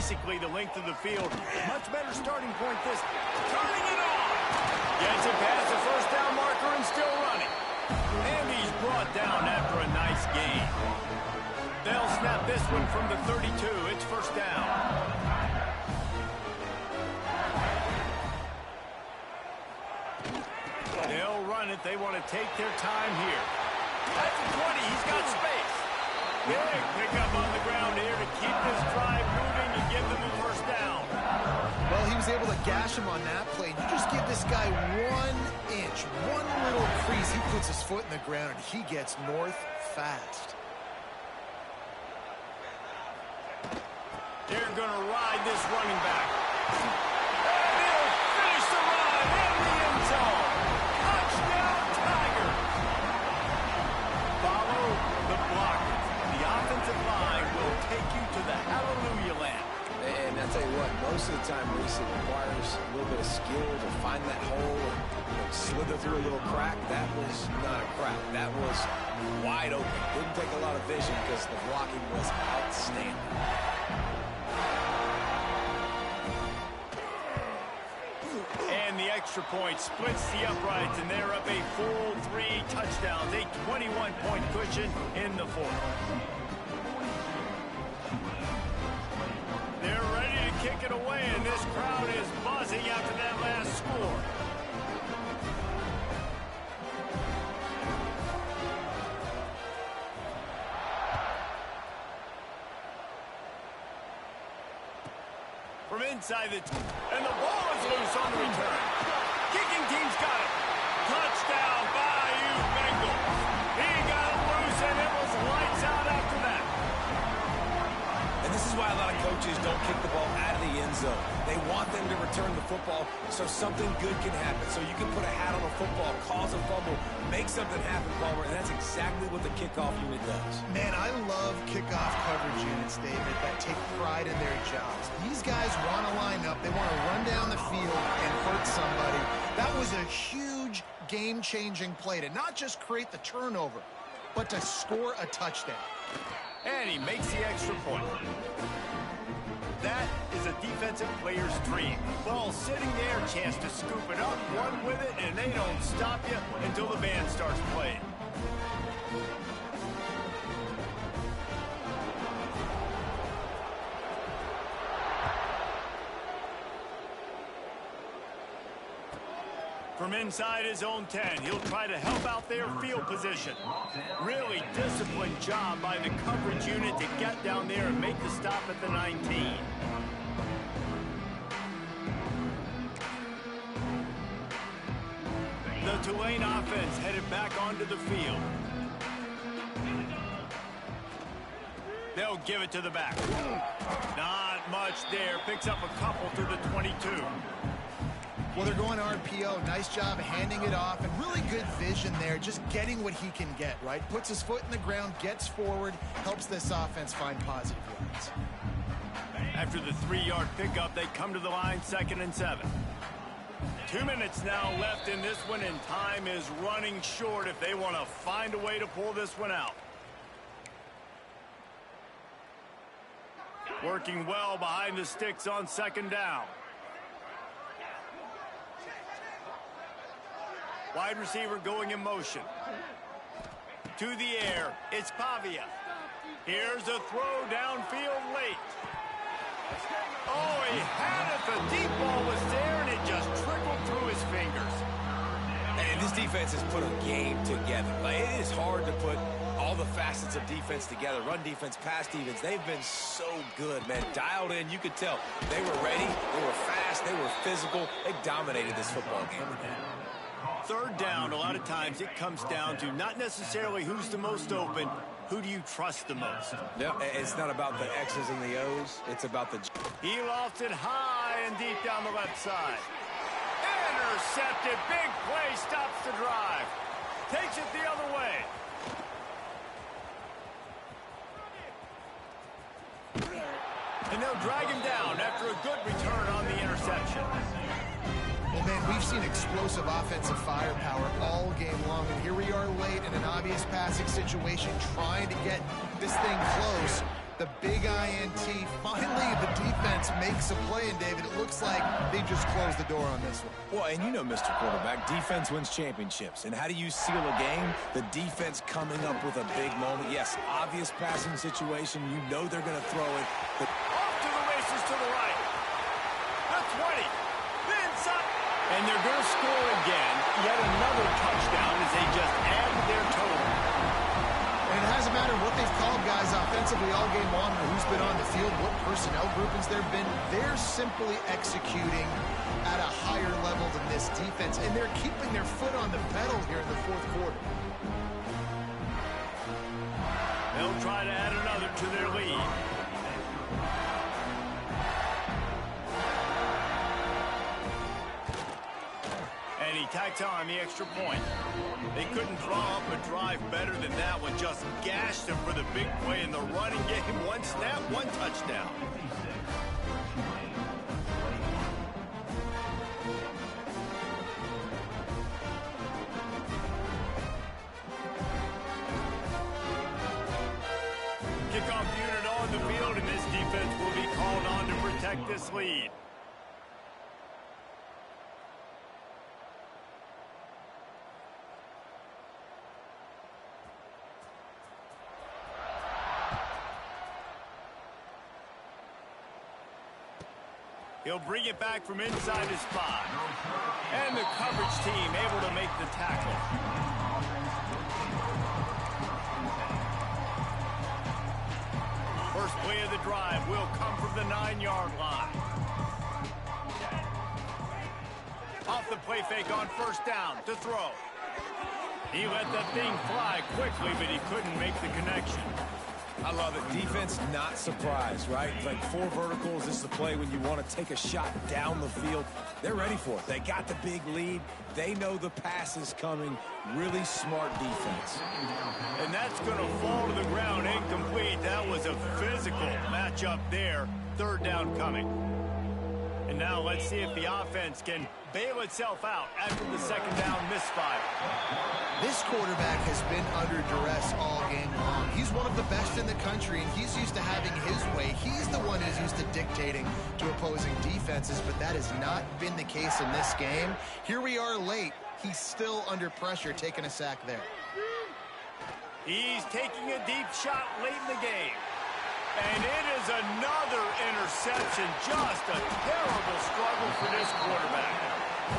basically the length of the field. Much better starting point this. Turning it on. Gets it past the first down marker and still running. And he's brought down after a nice gain. They'll snap this one from the 32. It's first down. They'll run it. They want to take their time here. At the 20, he's got space. Big pickup on the ground here to keep this drive moving and give them a first down. Well, he was able to gash him on that play. You just give this guy 1 inch, one little crease. He puts his foot in the ground, and he gets north fast. They're going to ride this running back. And he'll finish the ride in the end zone. Touchdown, Tigers. Follow the blockers. The offensive line will take you to the hallelujah land. And I'll tell you what, most of the time, Reese, it requires a little bit of skill to find that hole and slither through a little crack. That was not a crack. That was wide open. Didn't take a lot of vision because the blocking was outstanding. And the extra point splits the uprights, and they're up a full 3 touchdowns, a 21-point cushion in the fourth. They're ready to kick it away, and this crowd is buzzing after that last score. From inside and the ball is loose on the return. Kicking team's got it. Touchdown, Bayou Bengals. He got it loose, and it was lights out after that. And this is why a lot of coaches don't kick the ball out of the end zone. They want them to return the football so something good can happen. So you can put a hat on a football, cause a fumble, make something happen, Palmer, and that's exactly what the kickoff unit does. Man, I love kickoff coverage units, David, that take pride in their jobs. These guys want to line up. They want to run down the field and hurt somebody. That was a huge game-changing play to not just create the turnover, but to score a touchdown. And he makes the extra point. That is a defensive player's dream. Ball sitting there, chance to scoop it up, run with it, and they don't stop you until the band starts playing. From inside his own 10, he'll try to help out their field position. Really disciplined job by the coverage unit to get down there and make the stop at the 19. The Tulane offense headed back onto the field. They'll give it to the back. Not much there. Picks up a couple to the 22. Well, they're going RPO. Nice job handing it off, and really good vision there, just getting what he can get, right? Puts his foot in the ground, gets forward, helps this offense find positive yards. After the 3-yard pickup, they come to the line, 2nd and 7. 2 minutes now left in this one, and time is running short if they want to find a way to pull this one out. Working well behind the sticks on 2nd down. Wide receiver going in motion. To the air, it's Pavia. Here's a throw downfield late. Oh, he had it. The deep ball was there, and it just trickled through his fingers. And this defense has put a game together. Like, it is hard to put all the facets of defense together. Run defense, pass defense. They've been so good, man. Dialed in, you could tell. They were ready. They were fast. They were physical. They dominated this football game. 3rd down, a lot of times it comes down to not necessarily who's the most open, who do you trust the most? Yep, it's not about the X's and the O's. It's about the... He lofts it high and deep down the left side. Intercepted. Big play stops the drive. Takes it the other way. And they'll drag him down after a good return on the interception. Well, man, we've seen explosive offensive firepower all game long, and here we are late in an obvious passing situation trying to get this thing close. the big INT. Finally, the defense makes a play, and David, it looks like they just closed the door on this one. Well, and you know, Mr. Quarterback, defense wins championships. And how do you seal a game? The defense coming up with a big moment. Yes, obvious passing situation. You know they're going to throw it. But off to the races to the right. The 20. The inside. And they're going to score again. Yet another touchdown as they just add to their total. And it hasn't mattered what they've called guys offensively all game long or who's been on the field, what personnel groupings there have been. They're simply executing at a higher level than this defense, and they're keeping their foot on the pedal here in the fourth quarter. They'll try to add another to their lead. And he tacks on the extra point. They couldn't draw up a drive better than that one. Just gashed them for the big play in the running game. One snap, one touchdown. Kickoff unit on the field, and this defense will be called on to protect this lead. He'll bring it back from inside his spot. And the coverage team able to make the tackle. First play of the drive will come from the 9-yard line. Off the play fake on first down to throw. He let that thing fly quickly, but he couldn't make the connection. I love it. Defense not surprised, right? Like 4 verticals. This is a play when you want to take a shot down the field. They're ready for it. They got the big lead. They know the pass is coming. Really smart defense. And that's going to fall to the ground incomplete. That was a physical matchup there. Third down coming. And now let's see if the offense can bail itself out after the second down misfire. This quarterback has been under duress all game long. He's one of the best in the country, and he's used to having his way. He's the one who's used to dictating to opposing defenses, but that has not been the case in this game. Here we are late. He's still under pressure, taking a sack there. He's taking a deep shot late in the game. And it is another interception. Just a terrible struggle for this quarterback.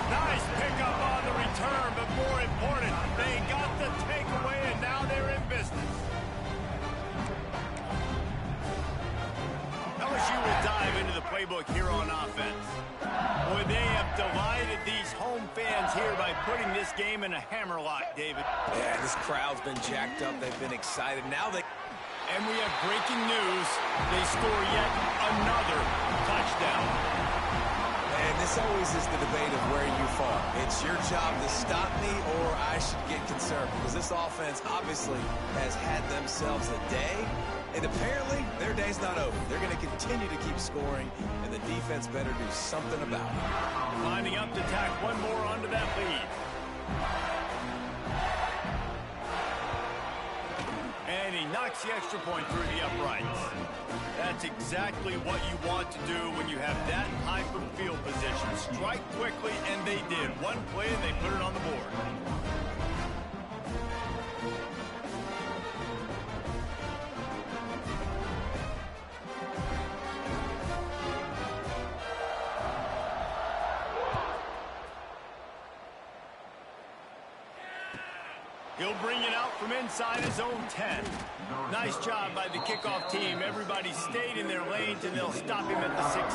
Nice pickup on the return, but more important, they got the takeaway, and now they're in business. LSU will dive into the playbook here on offense. Boy, they have delighted these home fans here by putting this game in a hammerlock, David. Yeah, this crowd's been jacked up. They've been excited. Now they... And we have breaking news. They score yet another touchdown. And this always is the debate of where you fall. It's your job to stop me, or I should get concerned, because this offense obviously has had themselves a day, and apparently their day's not over. They're going to continue to keep scoring, and the defense better do something about it. Lining up to tack one more onto that lead. And he knocks the extra point through the uprights. That's exactly what you want to do when you have that type of field position. Strike quickly, and they did. One play, and they put it on the board. He'll bring it out from inside his own 10. Nice job by the kickoff team. Everybody stayed in their lanes, and they'll stop him at the 16.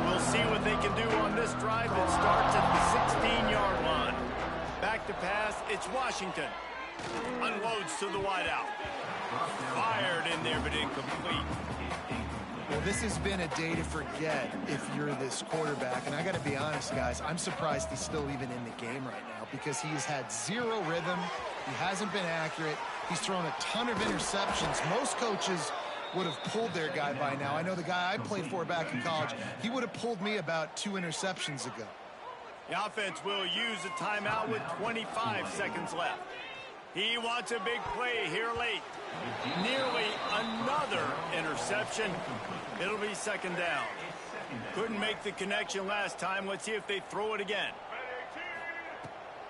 We'll see what they can do on this drive that starts at the 16-yard line. Back to pass, it's Washington. Unloads to the wideout. Fired in there, but incomplete. Well, this has been a day to forget if you're this quarterback. And I got to be honest, guys, I'm surprised he's still even in the game right now because he has had zero rhythm. He hasn't been accurate. He's thrown a ton of interceptions. Most coaches would have pulled their guy by now. I know the guy I played for back in college, he would have pulled me about 2 interceptions ago. The offense will use a timeout with 25 seconds left. He wants a big play here late. Nearly another interception. It'll be second down. Couldn't make the connection last time. Let's see if they throw it again.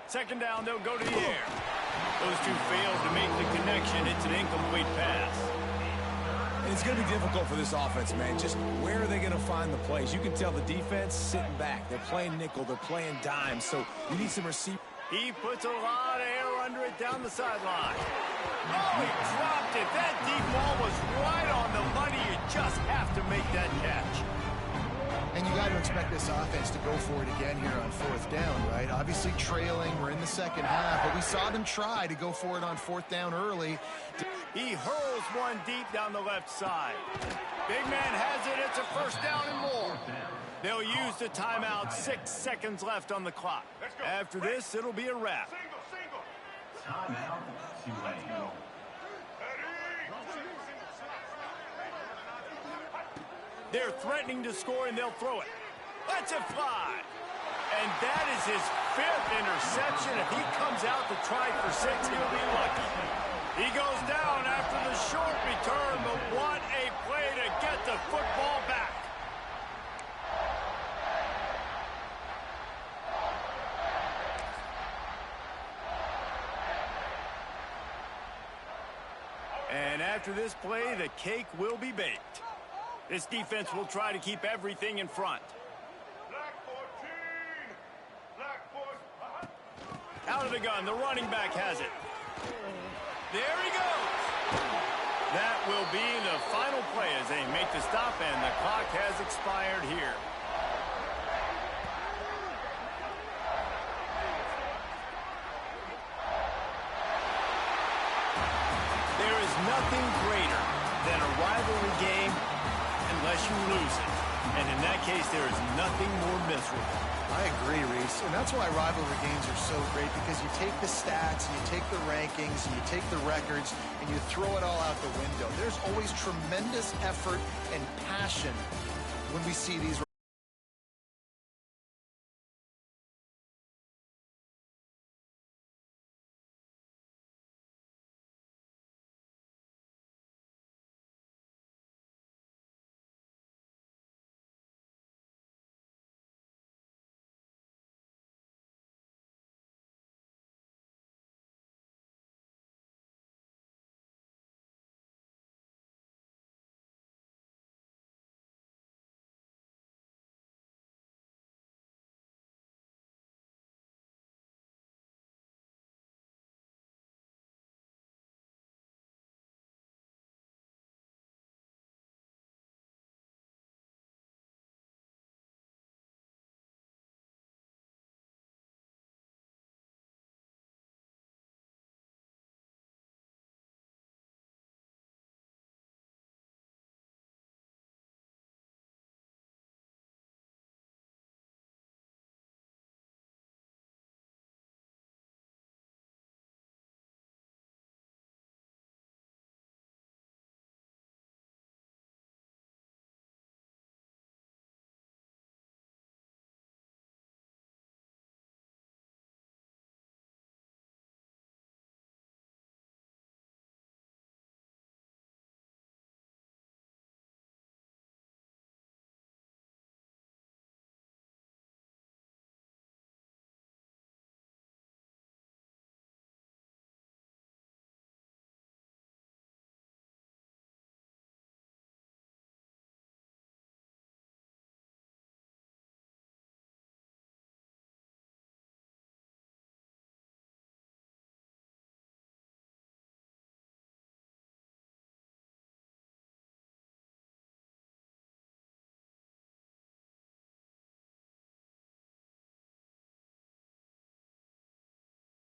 Second down, they'll go to the air. Those two failed to make the connection. It's an incomplete pass. And it's going to be difficult for this offense, man. Just where are they going to find the plays? You can tell the defense sitting back. They're playing nickel. They're playing dime. So you need some receiver. He puts a lot of air under it down the sideline. Oh, he dropped it. That deep ball was right on the money. You just have to make that catch. And you got to expect this offense to go for it again here on fourth down, right? Obviously trailing. We're in the second half, but we saw them try to go for it on fourth down early. He hurls one deep down the left side. Big man has it. It's a first down and more. They'll use the timeout. 6 seconds left on the clock. After this, it'll be a wrap. Timeout, Tulane. They're threatening to score, and they'll throw it. Let's it fly. And that is his 5th interception. If he comes out to try for 6, he'll be lucky. He goes down after the short return, but what a play to get the football back. And after this play, the cake will be baked. This defense will try to keep everything in front. Out of the gun, the running back has it. There he goes. That will be the final play as they make the stop, and the clock has expired here. There is nothing greater than a rivalry game unless you lose it. And in that case, there is nothing more miserable. I agree, Reese. And that's why rivalry games are so great, because you take the stats, and you take the rankings, and you take the records, and you throw it all out the window. There's always tremendous effort and passion when we see these